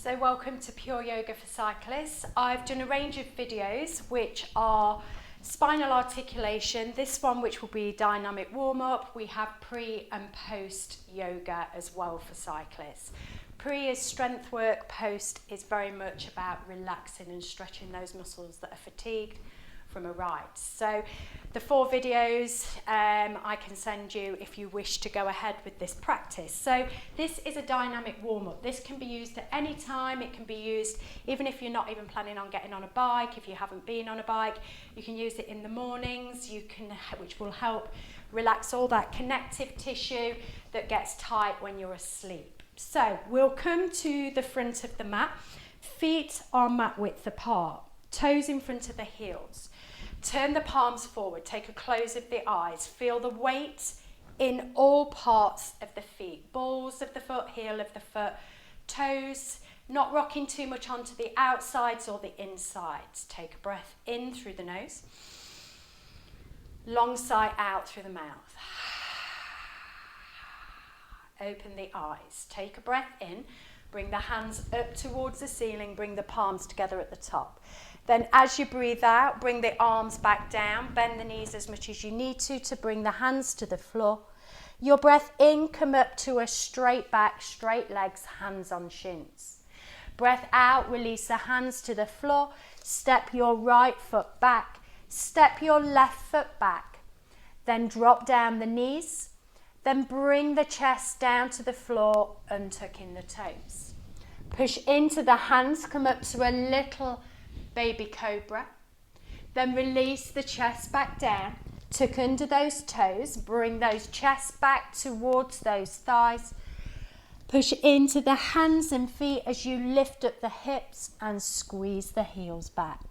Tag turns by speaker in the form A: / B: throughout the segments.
A: So welcome to Pure Yoga for Cyclists. I've done a range of videos which are spinal articulation, this one which will be dynamic warm-up. We have pre and post yoga as well for cyclists. Pre is strength work, post is very much about relaxing and stretching those muscles that are fatigued from a ride. So the 4 videos I can send you if you wish to go ahead with this practice. So this is a dynamic warm-up. This can be used at any time. It can be used even if you're not even planning on getting on a bike. If you haven't been on a bike, you can use it in the mornings, which will help relax all that connective tissue that gets tight when you're asleep. So we'll come to the front of the mat. Feet are mat width apart, toes in front of the heels. Turn the palms forward, take a close of the eyes. Feel the weight in all parts of the feet. Balls of the foot, heel of the foot, toes, not rocking too much onto the outsides or the insides. Take a breath in through the nose. Long sigh out through the mouth. Open the eyes. Take a breath in. Bring the hands up towards the ceiling. Bring the palms together at the top. Then as you breathe out, bring the arms back down, bend the knees as much as you need to bring the hands to the floor. Your breath in, come up to a straight back, straight legs, hands on shins. Breath out, release the hands to the floor, step your right foot back, step your left foot back, then drop down the knees, then bring the chest down to the floor, untucking the toes. Push into the hands, come up to a little baby cobra, then release the chest back down, tuck under those toes, bring those chests back towards those thighs, push into the hands and feet as you lift up the hips and squeeze the heels back.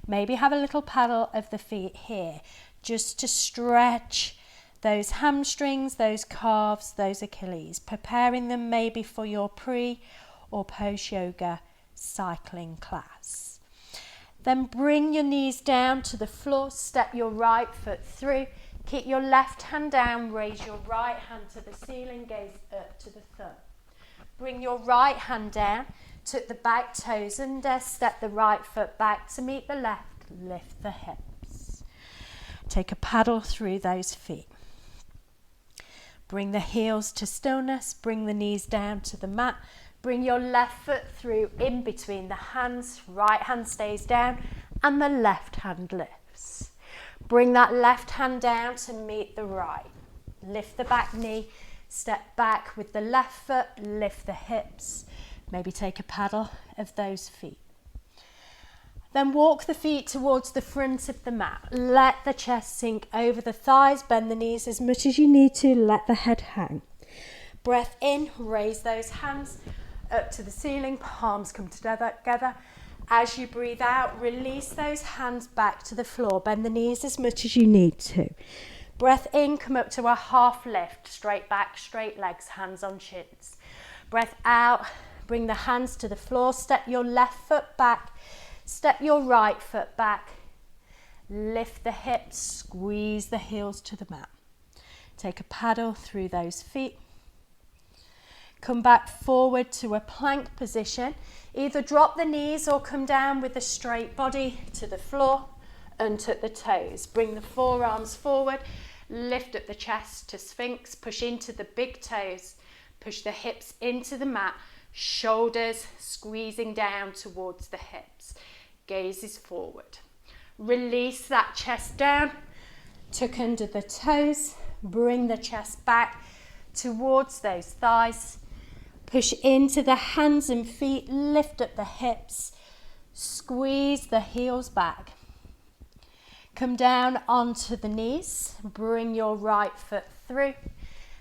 A: Maybe have a little paddle of the feet here just to stretch those hamstrings, those calves, those Achilles, preparing them maybe for your pre or post yoga cycling class. Then bring your knees down to the floor, step your right foot through, keep your left hand down, raise your right hand to the ceiling, gaze up to the thumb. Bring your right hand down, tuck the back toes under, step the right foot back to meet the left, lift the hips. Take a paddle through those feet. Bring the heels to stillness, bring the knees down to the mat. Bring your left foot through in between the hands, right hand stays down and the left hand lifts. Bring that left hand down to meet the right. Lift the back knee, step back with the left foot, lift the hips. Maybe take a paddle of those feet. Then walk the feet towards the front of the mat. Let the chest sink over the thighs, bend the knees as much as you need to, let the head hang. Breath in, raise those hands up to the ceiling, palms come together. As you breathe out, release those hands back to the floor, bend the knees as much as you need to. Breath in, come up to a half lift, straight back, straight legs, hands on shins. Breath out, bring the hands to the floor, step your left foot back, step your right foot back, lift the hips, squeeze the heels to the mat. Take a paddle through those feet. Come back forward to a plank position. Either drop the knees or come down with a straight body to the floor, untuck the toes. Bring the forearms forward, lift up the chest to Sphinx, push into the big toes, push the hips into the mat, shoulders squeezing down towards the hips. Gaze is forward. Release that chest down, tuck under the toes, bring the chest back towards those thighs. Push into the hands and feet, lift up the hips, squeeze the heels back. Come down onto the knees, bring your right foot through,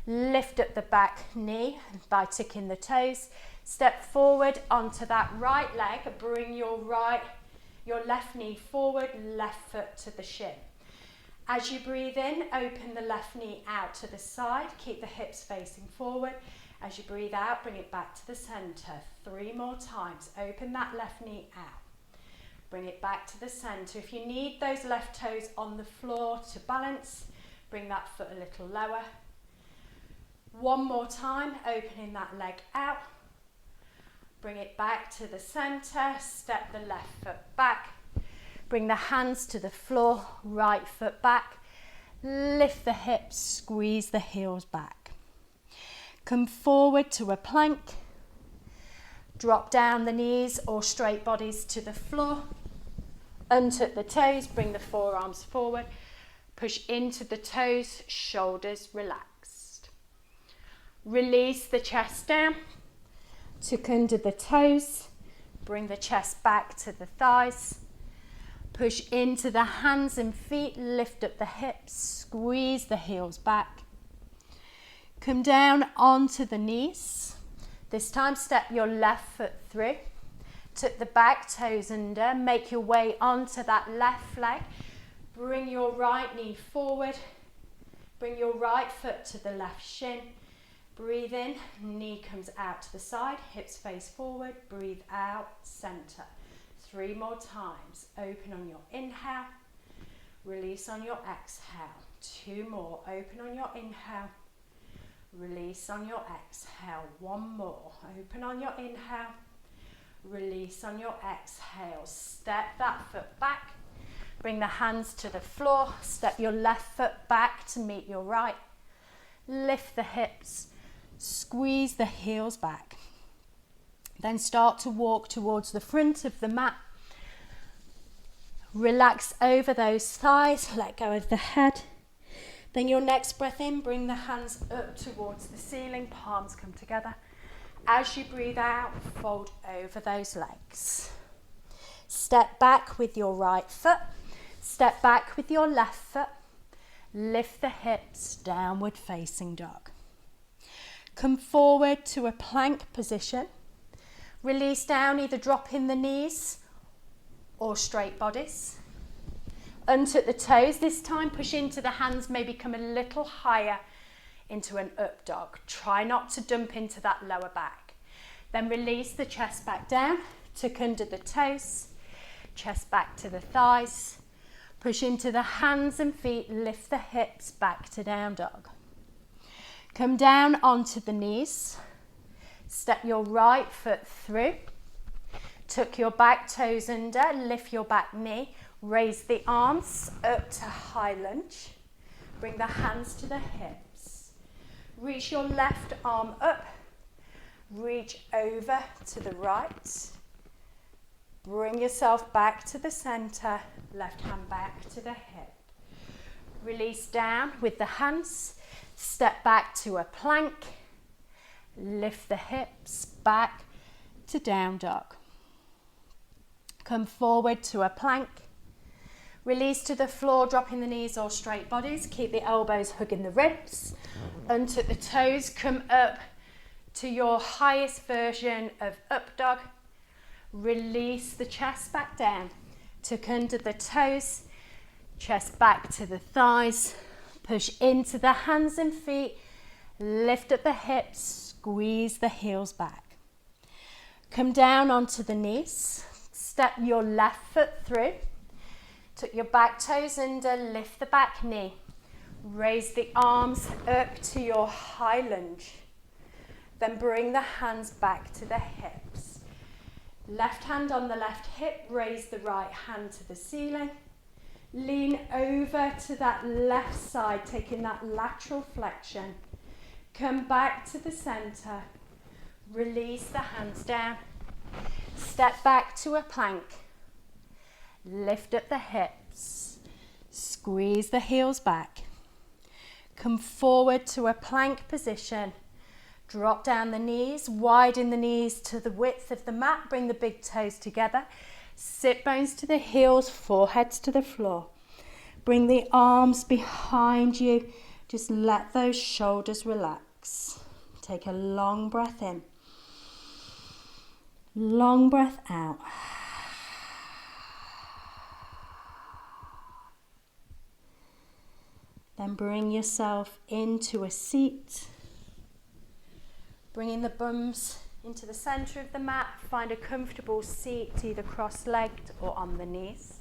A: lift up the back knee by tucking the toes, step forward onto that right leg, bring your left knee forward, left foot to the shin. As you breathe in, open the left knee out to the side, keep the hips facing forward. As you breathe out, bring it back to the center. 3 more times. Open that left knee out. Bring it back to the center. If you need those left toes on the floor to balance, bring that foot a little lower. 1 more time, opening that leg out. Bring it back to the center, step the left foot back. Bring the hands to the floor, right foot back. Lift the hips, squeeze the heels back. Come forward to a plank. Drop down the knees or straight bodies to the floor. Untuck the toes, bring the forearms forward. Push into the toes, shoulders relaxed. Release the chest down. Tuck under the toes. Bring the chest back to the thighs. Push into the hands and feet, lift up the hips, squeeze the heels back. Come down onto the knees. This time step your left foot through. Tuck the back toes under, make your way onto that left leg. Bring your right knee forward. Bring your right foot to the left shin. Breathe in, knee comes out to the side, hips face forward. Breathe out, center. 3 more times. Open on your inhale, release on your exhale. 2 more. Open on your inhale, release on your exhale. 1 more. Open on your inhale, release on your exhale. Step that foot back. Bring the hands to the floor. Step your left foot back to meet your right. Lift the hips, squeeze the heels back. Then start to walk towards the front of the mat. Relax over those thighs, let go of the head. Then your next breath in, bring the hands up towards the ceiling, palms come together. As you breathe out, fold over those legs. Step back with your right foot, step back with your left foot. Lift the hips, downward facing dog. Come forward to a plank position. Release down, either drop in the knees or straight bodies. Untuck the toes. This time push into the hands, maybe come a little higher into an up dog. Try not to dump into that lower back. Then release the chest back down, tuck under the toes, chest back to the thighs. Push into the hands and feet, lift the hips back to down dog. Come down onto the knees. Step your right foot through, tuck your back toes under, lift your back knee, raise the arms up to high lunge, bring the hands to the hips, reach your left arm up, reach over to the right, bring yourself back to the center, left hand back to the hip, release down with the hands, step back to a plank. Lift the hips back to down dog. Come forward to a plank. Release to the floor, dropping the knees or straight bodies. Keep the elbows hugging the ribs. Untuck the toes, come up to your highest version of up dog. Release the chest back down. Tuck under the toes, chest back to the thighs. Push into the hands and feet. Lift up the hips. Squeeze the heels back. Come down onto the knees. Step your left foot through. Tuck your back toes under, lift the back knee. Raise the arms up to your high lunge. Then bring the hands back to the hips. Left hand on the left hip, raise the right hand to the ceiling. Lean over to that left side, taking that lateral flexion. Come back to the center, release the hands down, step back to a plank, lift up the hips, squeeze the heels back, come forward to a plank position, drop down the knees, widen the knees to the width of the mat, bring the big toes together, sit bones to the heels, foreheads to the floor, bring the arms behind you, just let those shoulders relax. Take a long breath in. Long breath out. Then bring yourself into a seat. Bringing the bums into the center of the mat. Find a comfortable seat, either cross-legged or on the knees.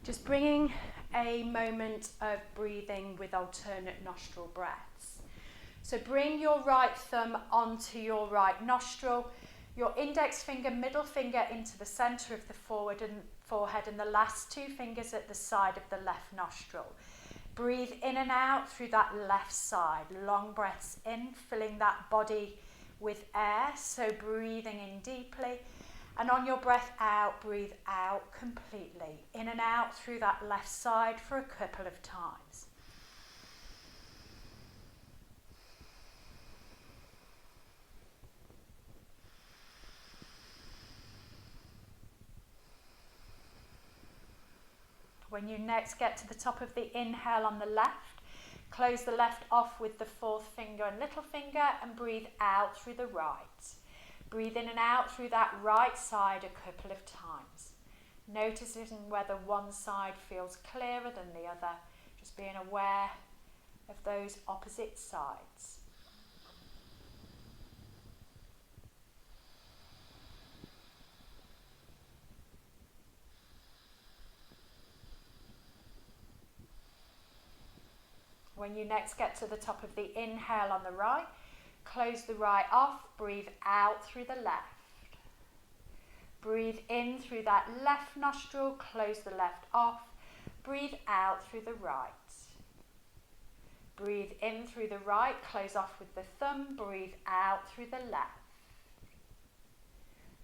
A: Just bringing a moment of breathing with alternate nostril breaths. So bring your right thumb onto your right nostril, Your index finger, middle finger into the centre of the forehead and the last two fingers at the side of the left nostril. Breathe in and out through that left side. Long breaths in, filling that body with air. So breathing in deeply. And on your breath out, breathe out completely. In and out through that left side for a couple of times. When you next get to the top of the inhale on the left, close the left off with the fourth finger and little finger and breathe out through the right. Breathe in and out through that right side a couple of times. Noticing whether one side feels clearer than the other, just being aware of those opposite sides. When you next get to the top of the inhale on the right, close the right off, breathe out through the left. Breathe in through that left nostril, close the left off, breathe out through the right. Breathe in through the right, close off with the thumb, breathe out through the left.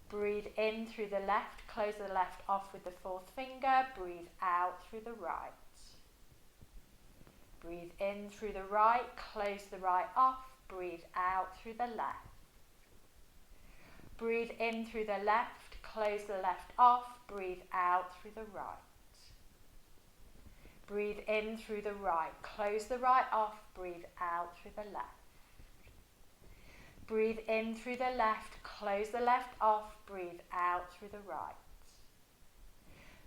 A: Breathe in through the left, close the left off with the fourth finger, breathe out through the right. Breathe in through the right, close the right off, breathe out through the left. Breathe in through the left, close the left off, breathe out through the right. Breathe in through the right, close the right off, breathe out through the left. Breathe in through the left, close the left off, breathe out through the right.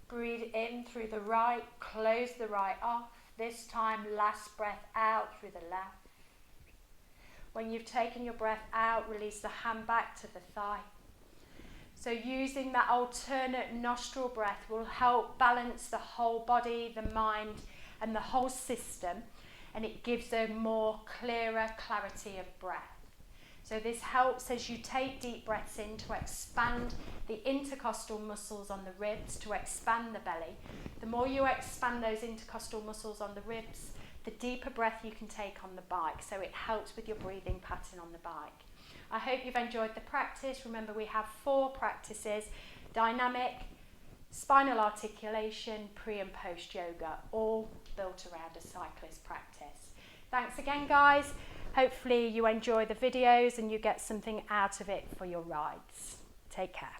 A: Breathe in through the right, close the right off. This time, last breath out through the left. When you've taken your breath out, release the hand back to the thigh. So using that alternate nostril breath will help balance the whole body, the mind, and the whole system, and it gives a more clearer clarity of breath. So this helps as you take deep breaths in to expand the intercostal muscles on the ribs, to expand the belly. The more you expand those intercostal muscles on the ribs, the deeper breath you can take on the bike. So it helps with your breathing pattern on the bike. I hope you've enjoyed the practice. Remember, we have 4 practices: dynamic, spinal articulation, pre and post yoga, all built around a cyclist practice. Thanks again, guys. Hopefully you enjoy the videos and you get something out of it for your rides. Take care.